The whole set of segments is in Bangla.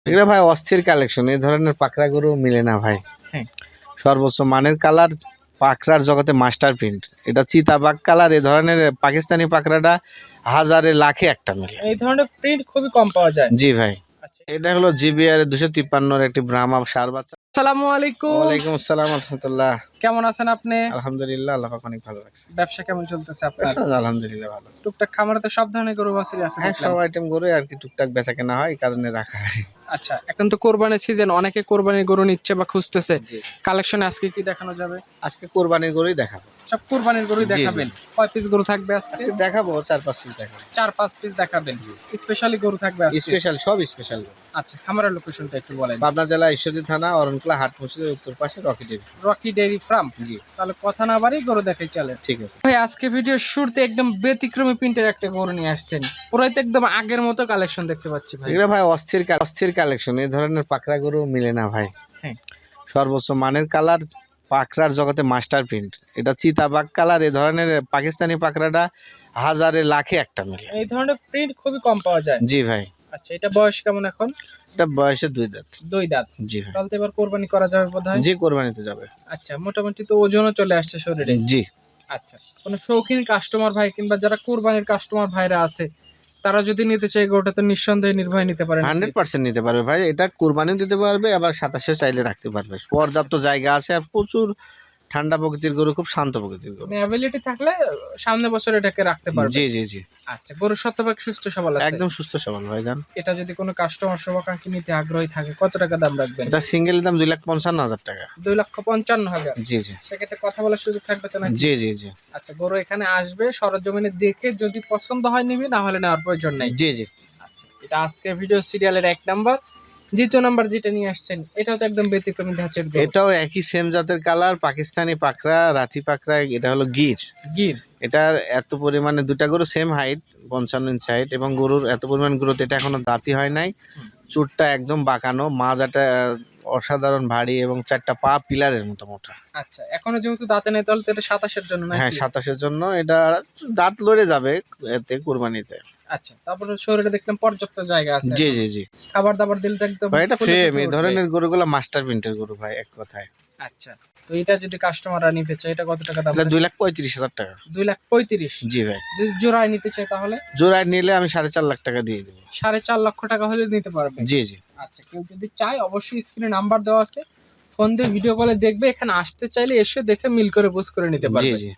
এগুলো ভাই অস্থির কালেকশন। এই ধরনের পাকড়া গরু মিলে না ভাই। হ্যাঁ। সর্বোচ্চ মানের কালার, পাকড়ার জগতে মাস্টার প্রিন্ট। এটা চিতাবাগ কালার। এই ধরনের পাকিস্তানি পাকড়াটা হাজারে লাখে একটা মিলে। এই ধরনের প্রিন্ট খুবই কম পাওয়া যায়। জি ভাই। আচ্ছা, এটা হলো জিবিআর 253 একটি ব্রাহ্মা সার বাচ্চা। আসসালামু আলাইকুম। ওয়ালাইকুম আসসালাম রাহমাতুল্লাহ। কেমন আছেন আপনি? আলহামদুলিল্লাহ, আল্লাহ পাক অনেক ভালো রাখছে। ব্যবসা কেমন চলতেছে আপনার? আলহামদুলিল্লাহ ভালো। টুকটাক খামারে তো সব ধরনের গরু বাছুরি আছে হ্যাঁ, দেখলাম। সব আইটেম গরু আর কি টুকটাক বেচা কেনা হয়, এই কারণে রাখা হয়। আচ্ছা, এখন তো কোরবানির সিজন, অনেকে কোরবানির গরু নিচ্ছে বা খুঁজতেছে। জি। কালেকশনে আজকে কি দেখানো যাবে? আজকে কোরবানির গরুই দেখাবো। সব কোরবানির গরুই জি, দেখাবেন। কয় পিস গরু থাকবে আজকে? আজকে দেখাবো 4-5 পিস দেখাবো। 4-5 পিস দেখাবেন। স্পেশালি গরু থাকবে আজকে। স্পেশাল, সব স্পেশাল। আচ্ছা, খামারের লোকেশনটা একটু বলেন। পাবনা জেলা ঈশ্বরদী থানা অরণকুলা হাট মসজিদের উত্তর পাশে Rocky dairy. Rocky dairy farm. জি, তাহলে কথা না বাড়ি গরু দেখাই চলে। ঠিক আছে। ভাই আজকে ভিডিও শুরুতে একদম ব্যতিক্রমী প্রিন্টের একটা গরু নিয়ে আসছেন। পুরাই তো একদম আগের মতো কালেকশন দেখতে পাচ্ছি ভাই। এগুলো ভাই অস্থির কালেকশন। এই ধরনের পাকড়া গরু মিলে না ভাই। হ্যাঁ। সর্বোচ্চ মানের কালার, পাকড়ার জগতে মাস্টার প্রিন্ট। এটা চিতাবাগ কালার। এই ধরনের পাকিস্তানি পাকড়াটা হাজারে লাখে একটা মিলে। এই ধরনের প্রিন্ট খুবই কম পাওয়া যায়। জি ভাই। আচ্ছা, এটা বয়স কেমন এখন? এটা বয়সে 2 দাঁত। 2 দাঁত। জি ভাই। তাহলে তো এবার কোরবানি করা যাবে বোধহয়। জি, কোরবানিতে যাবে। আচ্ছা, মোটামুটি তো ওজনও চলে আসছে শরীরে। জি। আচ্ছা, কোনো শৌখিন কাস্টমার ভাই কিংবা যারা কোরবানির কাস্টমার ভাইরা আছে, তারা যদি নিতে চায় গরুটা তো নিঃসন্দেহে নির্ভয়ে নিতে পারেন। 100% নিতে পারবে ভাই। এটা কুরবানি দিতে পারবে, আবার 27 চাইলে রাখতে পারবে। পর্যাপ্ত জায়গা আছে আর প্রচুর ঠান্ডা প্রকৃতির গরু, খুব শান্ত প্রকৃতির গরু। অ্যাবিলিটি থাকলে সামনে বছর এটাকে রাখতে পারবে। জি জি জি, আচ্ছা, গরু শতভাগ সুস্থ সবল আছে। একদম সুস্থ সবল ভাইজান। এটা যদি কোনো কাস্টমার শুভাকাঙ্ক্ষী নিতে আগ্রহী থাকে, কত টাকা দাম রাখবেন? এটা সিঙ্গেল দাম 2,55,000 টাকা। 2,55,000। জি জি সেক্ষেত্রে কথা বলার সুযোগ থাকবে তো নাকি? জি জি জি আচ্ছা, গরু এখানে আসবে, সরজমিনে দেখে যদি পছন্দ হয় নিবি, না হলে নেওয়ার প্রয়োজন নেই। জি জি। আচ্ছা, এটা আজকের ভিডিও সিরিয়ালের 1 নাম্বার। দ্বিতীয় নাম্বার যেটা নিয়ে আসছেন, এটাও তো একদম ব্যতিক্রমী ধাঁচের গরু। এটাও একই সেম জাতের কালার, পাকিস্তানি পাকড়া, রাতি পাকড়া। এটা হলো গির। গির। এটার এত পরিমাণে, দুটা গরু সেম হাইট, 55 ইঞ্চি হাইট, এবং গরুর এত পরিমাণ গ্রোথ। এটা এখনো দাঁতি হয় নাই। চুটটা একদম বাঁকানো, মাজাটা অসাধারণ ভারী, এবং 4টা পা পিলারের মতো মোটা। আচ্ছা, এখনো যেহেতু দাঁতে নেই, তাহলে তো এটা 27-এর জন্য নাকি? হ্যাঁ, 27-এর জন্য। এটা দাঁত লড়ে যাবে এতে কুরবানিতে। আচ্ছা, তারপরে শরীরে দেখলাম পর্যাপ্ত জায়গা আছে। জি এখন জি জি খাবার দাবার দিলে তো একদম ভাই, এটা ফুলে ফ্রেম। ফেপে এই উঠবে। ধরনের গরুগুলো মাস্টার প্রিন্টের গরু ভাই, এক কথায়। আচ্ছা, তো এটা যদি কাস্টমাররা নিতে চায়, এটা কত টাকা দাম? এটা 2,35,000 টাকা। 2,35,000। জি ভাই। যদি জোড়ায় নিতে চায় তাহলে? জোড়ায় নিলে আমি 4.5 লাখ টাকা দিয়ে দেবো। 4.5 লক্ষ টাকা হলে নিতে পারবে। জি জি আচ্ছা, কেউ যদি চায় অবশ্যই স্ক্রিনে নাম্বার দেওয়া আছে, ফোন দিয়ে ভিডিও কলে দেখবে। এখানে আসতে চাইলে এসে দেখে মিল করে বুঝ করে নিতে জি পারবে। জি।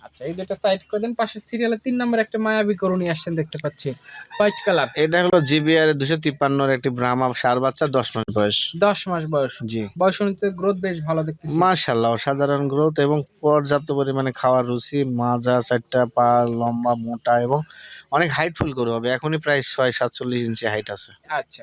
আচ্ছা, এই দুটো সাইড করে দেন। পাশে সিরিয়ালে 3 নম্বর একটা মায়াবী গরু নিয়ে আসছেন দেখতে পাচ্ছি, হোয়াইট কালার। এটা হলো জিবিআর 253 একটি ব্রাহ্মা সার বাচ্চা, 10 মাস বয়স। 10 মাস বয়স। জি। বয়স অনুযায়ী গ্রোথ বেশ ভালো দেখতেছি। মাশাআল্লাহ, অসাধারণ গ্রোথ এবং পর্যাপ্ত পরিমাণে খাওয়ার রুচি। মাজা, 4টা পা লম্বা, মোটা, এবং অনেক হাইটফুল গরু হবে। এখনই প্রায় 47 ইঞ্চি হাইট আছে। আচ্ছা,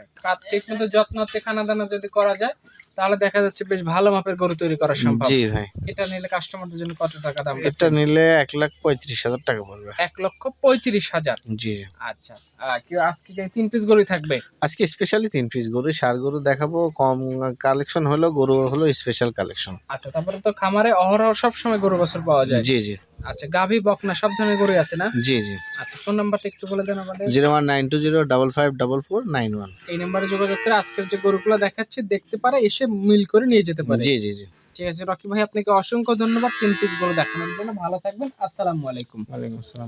ঠিক মতো যত্ন হচ্ছে, খানা দানা যদি করা যায়, তাহলে দেখা যাচ্ছে বেশ ভালো মাপের গরু তৈরি করা সম্ভব। জি ভাই। এটা নিলে কাস্টমারদের জন্য কত টাকা দাম? এটা নিলে 1,35,000 টাকা পড়বে। 1,35,000। জি। আচ্ছা, কি আজকে 3 পিস গরুই থাকবে? আজকে স্পেশালি 3 পিস গরু, সার গরু দেখাবো। কম কালেকশন হলো, গরু হলো স্পেশাল কালেকশন। আচ্ছা, তারপরে তো খামারে অহরহ সব সময় গরু বছর পাওয়া যায়। জি জি আচ্ছা, গাভী বকনা সব ধরনের গরুই আছে না? জি জি। আচ্ছা, ফোন নাম্বারটা একটু বলে দেন আমাদের। 01920554491। এই নাম্বারে যোগাযোগ করে আজকের যে গরুগুলো দেখাচ্ছি দেখতে পারে, এসে মিল করে নিয়ে যেতে পারে। জি জি জি। ঠিক আছে রকি ভাই, আপনাকে অসংখ্য ধন্যবাদ 3 পিস গরু দেখানোর জন্য। ভালো থাকবেন। আসসালামু আলাইকুম। ওয়ালাইকুম আসসালাম।